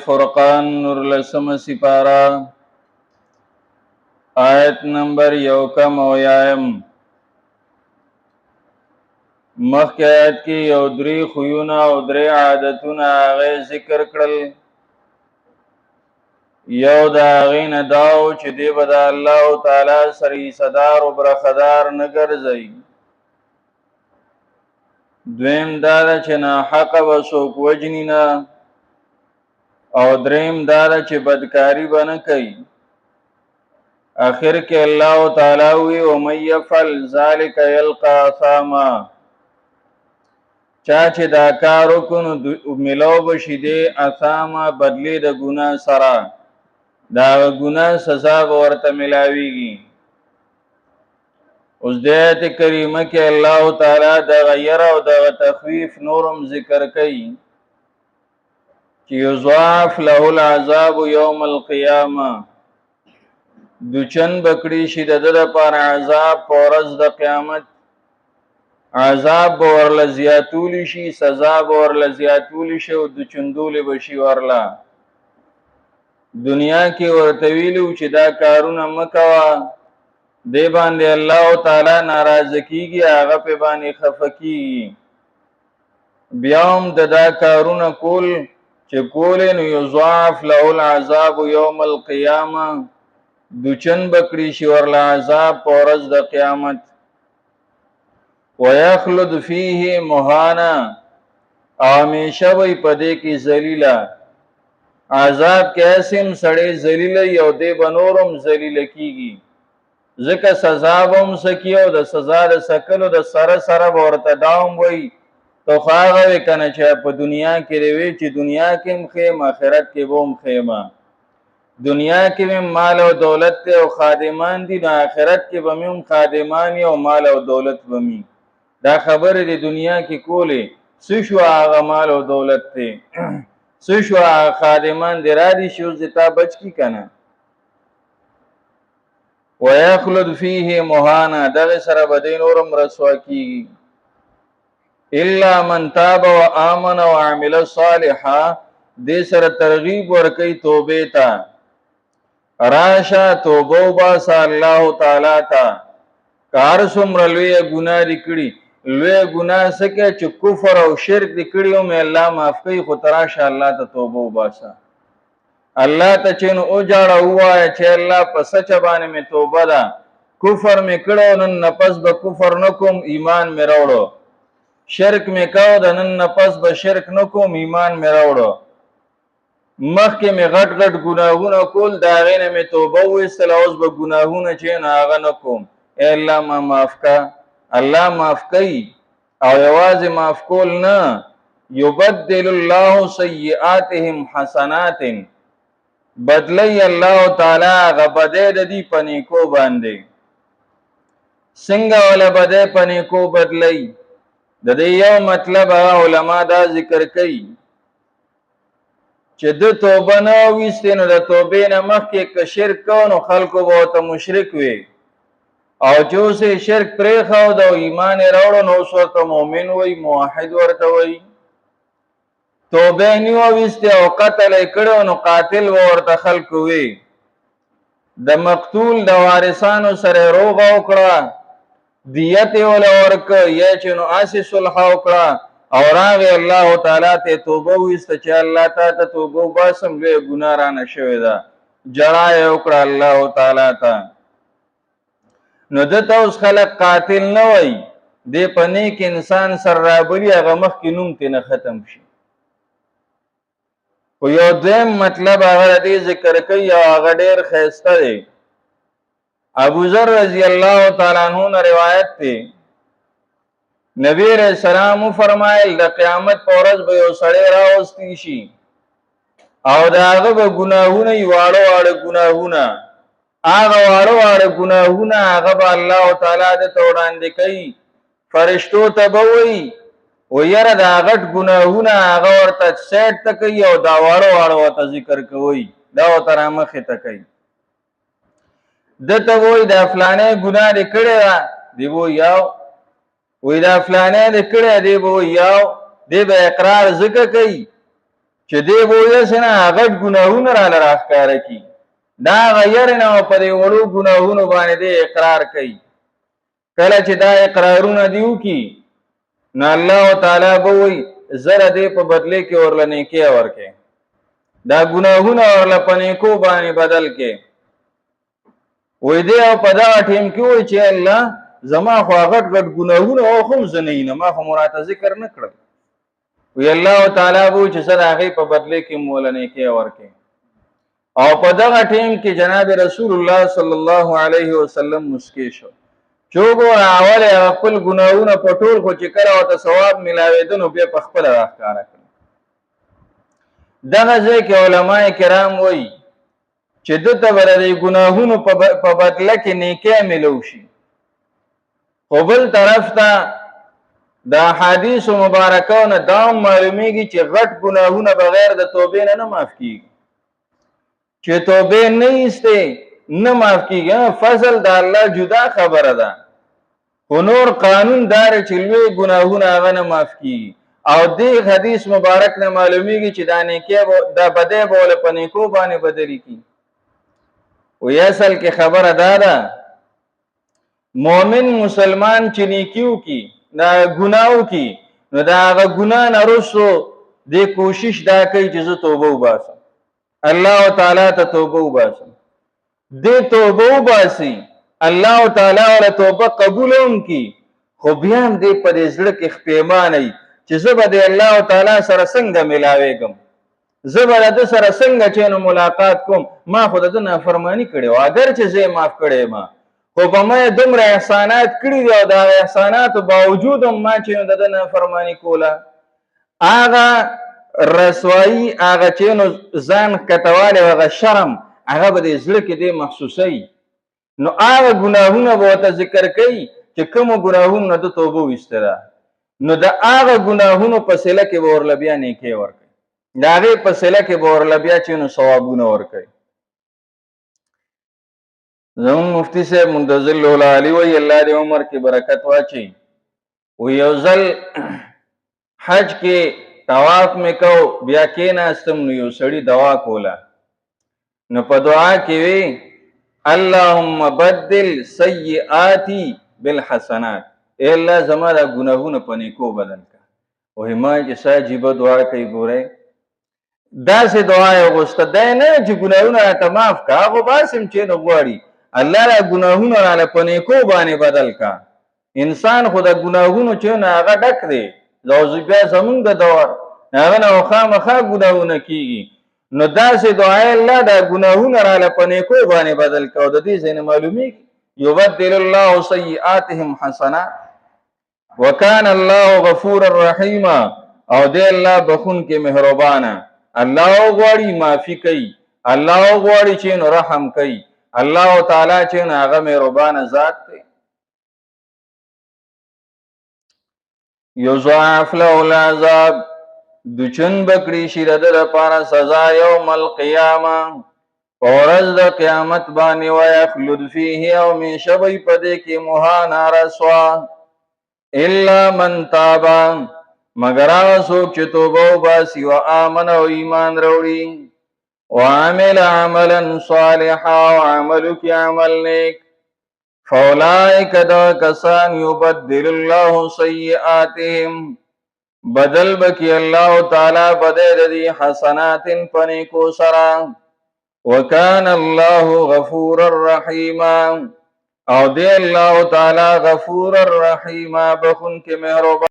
فرقان نور لسم سپارا آیت نمبر 1 مخی آیت کی یو دری خویونا او دری عادتونا آغی ذکر کرل یو دا آغین داو چی دی بدا اللہ تعالی سری صدار و برخدار نگرزئی دویم دادا چی نا حق بسوک وجنینا او دریم دادا چی بدکاری بنکئی آخر کې الله تعالی وی او مَن يفعل ذلك يلقى اثاما چا چې دا کار وکړو ملو بشي دی اثاما بدلی د ګناه سره دا ګناه سزا ورته ملاويږي. اوس د آیت کریمه کې الله تعالی د غیر او د تخفیف نورم ذکر کوي چې یضاعف له العذاب یوم القیامه دوچن بکړی شي د لپاره عذاب پورز د قیامت عذاب ورل زیاتول شي سزا ورل زیاتول شي او د چندول بشي ورلا دنیا کې ورته ویلو چې دا کارونه مکوا دی باندې الله تعالی ناراض کیږي هغه په باندې خفقي بیا هم دا کارونه کول چې کول نو یضاعف له العذاب یوم القیامه دوچن بکړی شي ورل عذاب پورز د قیامت ويخلد فيه مهانا همیشه وي پدې کې ذلیلا عذاب کیسم سړی ذلیل یو دی بنورم ذلیل کیږي ځکه سزا هم سکیو د سزا د سکلو د سره سره ورته داوم وي تو خاغه کنه چې په دنیا کې دی چې دنیا کې مخیم آخرت کې بوم خیمه دنیا کې مال او دولت او خادمان دي د آخرت کې بمیم خادمان او مال او دولت بمی دا خبره دی دنیا کې کولې سشو هغه مال او دولت ته سشو خادمان دی را دي شو زتا بچ کی کنه ويخلد فيه مهانا دغه سره بدین اورم رسوا کی الا من تاب وامن وعمل صالحا دې سره ترغیب ورکې توبه تا راشا توبه وباسه الله تعالی تا کار څومره لوی ګناه لري لوی ګناه سکه چې کفر او شرک لري او مې الله معاف کوي خو تراشه الله ته توبه وباسه الله ته چې نو او جاړه وای چې الله په سچ باندې مې توبه ده کفر مې کړو نن نفس به کفر نکوم ایمان مې راوړو شرک مې کاو د نن نفس به شرک نکوم ایمان مې راوړو مخکې مې غټ غټ ګناهونه کول دا غینه مې توبه وستل اوس به ګناهونه چې نه هغه نکوم اے الله ما معاف کا الله معاف کوي او یوازې معاف کول نه یبدل الله سیئاتهم حسنات بدلی الله تعالی غبدې د دې پنیکو باندې څنګه ولا بدې پنیکو بدلی د دې یو مطلب علما دا ذکر کوي چې د توبه نه وستې نو د توبې نه مخکې که شرک کوو خلکو به ته مشرک وي او جو سه شرک پرې خو د ایمان راوړو نو ورته مؤمن وي موحد ورته وي توبه نیو وسته او قتل کړو نو قاتل ورته خلکو وي د مقتول د وارثانو سره روغ او کړه دیت ول ورک یا چې نو اساس صلح او کړه او راغی الله تعالی ته توبه وسته چې الله تعالی توبه باسم له ګناه را نشوي دا جړا یو کړه الله تعالی ته نو دته اوس خلق قاتل نه وای دی پنه کې انسان سر رابلی هغه مخ کې نوم ته نه ختم شي او یو دیم مطلب هغه دې ذکر کوي هغه ډیر خیسته دی ابو ذر رضی الله تعالی عنہ روایت ته نبی رسول الله فرمایل د قیامت پر ورځ به یو سړی راوستي شي او داغه به ګناهونه یواړو واړه ګناهونه هغه واړو واړه ګناهونه هغه به الله تعالی د توړاندې کوي فرشتو ته به وایي و یره دا غټ ګناهونه هغه ورته سیټ ته کوي او دا واړو واړو ورته ذکر کوي دا ورته رامخې ته کوي دته وایي دا فلانه ګناه دې کړی دی وو یاو وی دا فلانه دې کړی دی وو یاو دې به اقرار ذکر کوي چې دې بوجه سره غټ ګناهونه را راښکاره کی دا غیر نه په دې وړو ګناهونو باندې دې اقرار کوي کله چې دا اقرارونه دیو کی نو الله تعالی به وي زره دې په بدله کې ورله نیکی ورکې دا ګناهونه ورله په نیکو باندې بدل کې وې دې او په دا ټیم کې وي چې الله زما خو غټ غټ ګناهونه او هم زنه ما خو مراته ذکر نه کړل وی الله تعالی بو چې سره هغه په بدله کې مولنه کې ورکې او په دغه ټیم کې جناب رسول الله صلی الله علیه وسلم مسکی شو چوغو اول خپل ګناهونه په ټول خو چې کړه او ته ثواب ملاویدنو به په خپل راښکاره کړ دغه ځکه علما کرام وایي چې د تبرې ګناهونو په بدله کې نیکی ملو شي خو بل طرف ته دا حدیث مبارکونه دا معلومیږي چې غټ ګناهونه بغیر د توبې نه معاف کیږي چې توبې نه ایسته نه معاف کیږي فضل د الله جدا خبره ده خو نور قانون دار چې لوی ګناهونه هغه نه معاف کیږي او دې حدیث مبارک نه معلومیږي چې دا نیکی دا بده بوله په نیکو باندې بدلی کی وی اصل کې خبره ده مؤمن مسلمان چې نیکیو کی دا ګناو کی نو دا هغه ګنا نه رسو دې کوشش دا کوي چې زه توبه وباسم الله تعالی ته توبه وباسم دې توبه وباسي الله تعالی ول توبه قبولوم کی خو بیا هم دې په دې زړه کې خپېمانه چې زه به د الله تعالی سره څنګه ملاويږم زه به د سره څنګه چې نو ملاقات کوم ما خو د نافرمانی کړې او اگر چې زه معاف کړې ما خو په ما دومره احسانات کړي دي او دا احسانات باوجود ما چې د نافرمانی کوله هغه رسوایی هغه چې نو ځان کټواله هغه شرم هغه به د زړه کې دی محسوسي نو هغه ګناهونه به ته ذکر کوي چې کوم ګناهونه د توبه وستره نو د هغه ګناهونو په سله کې ورل بیا نه کې ورکي دا هغه په سله کې ورل بیا چې نو ثوابونه ورکي زمون مفتی صاحب منتظر العلی وی الله دې عمر کې برکت واچي و یو ځل حج کې طواف مې کو بیا کې ناستم نو یو سړی دعا کوله نو په دعا کې وی اللهم بدل سیئاتی بالحسنات اے الله زما د ګناهونو په نیکو بدل کا او ما چې ساجيبه دعا کوي ګوره دا سه دعا یو غوسته ده نه چې ګناهونه ته معاف کا غو باسم چې نو غواړي الله را ګناهونه را په نیکو باندې بدل کا انسان خود ګناهونو چې نه هغه ډک دی زوځي بیا زمونږ د دور هغه نو خامخا ګناهونه کیږي نو دا سه دعا الله دا ګناهونه را په نیکو باندې بدل کا او د دې څخه معلومي یبدل الله سیئاتهم حسنات وکان الله غفور الرحیم او دې الله بخون کې مهربانه الله غواړي معافي کوي الله غواړي چې نو رحم کوي الله تعالی چې هغه مهربان ذات دی یضاعف له العذاب دچن بکړي شي د لپاره سزا یوم القیامه ورځ د قیامت باندې ويخلد فيه او من شبي پدې کې مهان رسوا الا من تاب مگر څوک چې توبه وباسي او امن او ایمان وروړي وعمل عملا صالحا وعمل کی عمل نیک فاولئک دا کسان یبدل الله سیئاتهم بدل بکی الله تعالی بدل دی حسنات پنیکو سرا وکان الله غفور الرحیم او دی الله تعالی غفور الرحیم بخون کے مہربان